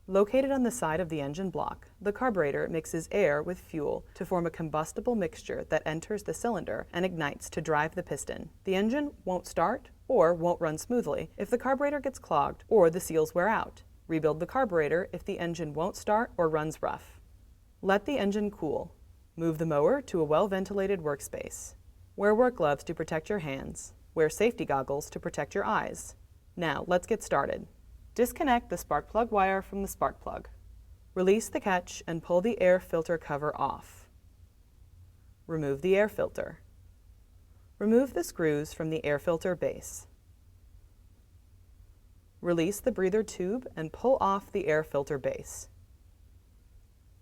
Located on the side of the engine block, the carburetor mixes air with fuel to form a combustible mixture that enters the cylinder and ignites to drive the piston. The engine won't start or won't run smoothly if the carburetor gets clogged or the seals wear out. Rebuild the carburetor if the engine won't start or runs rough. Let the engine cool. Move the mower to a well-ventilated workspace. Wear work gloves to protect your hands. Wear safety goggles to protect your eyes. Now, let's get started. Disconnect the spark plug wire from the spark plug. Release the catch and pull the air filter cover off. Remove the air filter. Remove the screws from the air filter base. Release the breather tube and pull off the air filter base.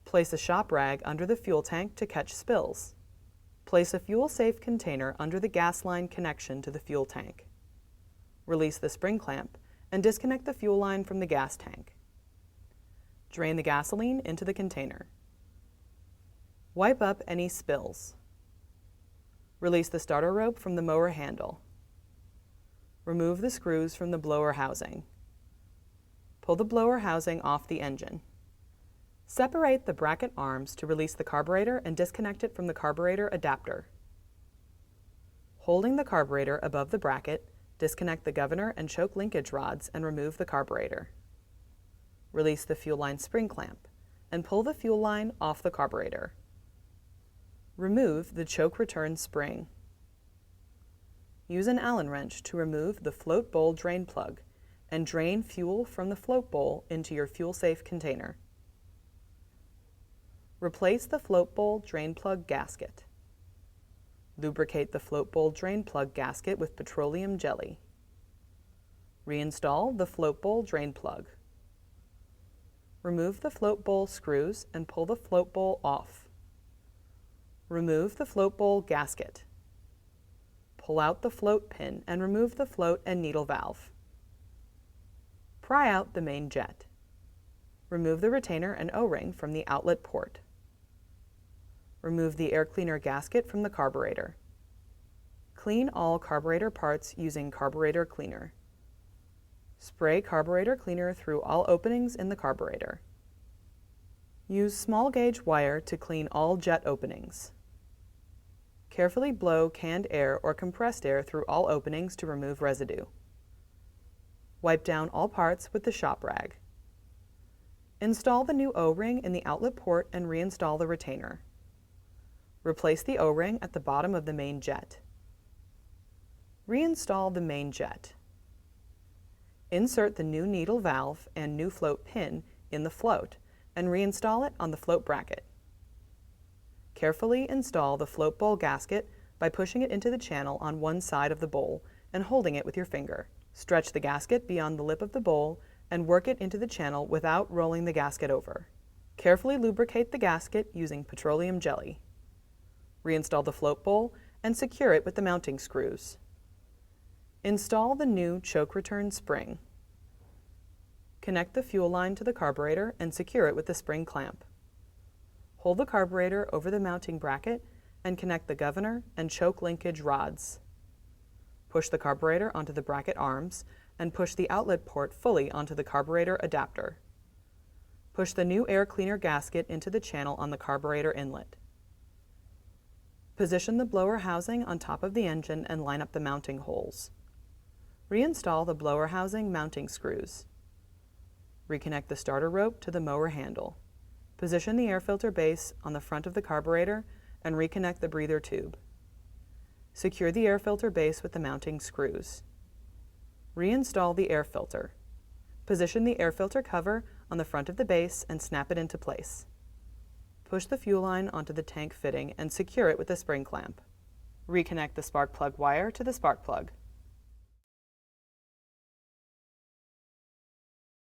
Place a shop rag under the fuel tank to catch spills. Place a fuel-safe container under the gas line connection to the fuel tank. Release the spring clamp and disconnect the fuel line from the gas tank. Drain the gasoline into the container. Wipe up any spills. Release the starter rope from the mower handle. Remove the screws from the blower housing. Pull the blower housing off the engine. Separate the bracket arms to release the carburetor and disconnect it from the carburetor adapter. Holding the carburetor above the bracket, disconnect the governor and choke linkage rods and remove the carburetor. Release the fuel line spring clamp and pull the fuel line off the carburetor. Remove the choke return spring. Use an Allen wrench to remove the float bowl drain plug and drain fuel from the float bowl into your fuel-safe container. Replace the float bowl drain plug gasket. Lubricate the float bowl drain plug gasket with petroleum jelly. Reinstall the float bowl drain plug. Remove the float bowl screws and pull the float bowl off. Remove the float bowl gasket. Pull out the float pin and remove the float and needle valve. Pry out the main jet. Remove the retainer and O-ring from the outlet port. Remove the air cleaner gasket from the carburetor. Clean all carburetor parts using carburetor cleaner. Spray carburetor cleaner through all openings in the carburetor. Use small gauge wire to clean all jet openings. Carefully blow canned air or compressed air through all openings to remove residue. Wipe down all parts with the shop rag. Install the new O-ring in the outlet port and reinstall the retainer. Replace the O-ring at the bottom of the main jet. Reinstall the main jet. Insert the new needle valve and new float pin in the float and reinstall it on the float bracket. Carefully install the float bowl gasket by pushing it into the channel on one side of the bowl and holding it with your finger. Stretch the gasket beyond the lip of the bowl and work it into the channel without rolling the gasket over. Carefully lubricate the gasket using petroleum jelly. Reinstall the float bowl and secure it with the mounting screws. Install the new choke return spring. Connect the fuel line to the carburetor and secure it with the spring clamp. Hold the carburetor over the mounting bracket and connect the governor and choke linkage rods. Push the carburetor onto the bracket arms and push the outlet port fully onto the carburetor adapter. Push the new air cleaner gasket into the channel on the carburetor inlet. Position the blower housing on top of the engine and line up the mounting holes. Reinstall the blower housing mounting screws. Reconnect the starter rope to the mower handle. Position the air filter base on the front of the carburetor and reconnect the breather tube. Secure the air filter base with the mounting screws. Reinstall the air filter. Position the air filter cover on the front of the base and snap it into place. Push the fuel line onto the tank fitting and secure it with a spring clamp. Reconnect the spark plug wire to the spark plug.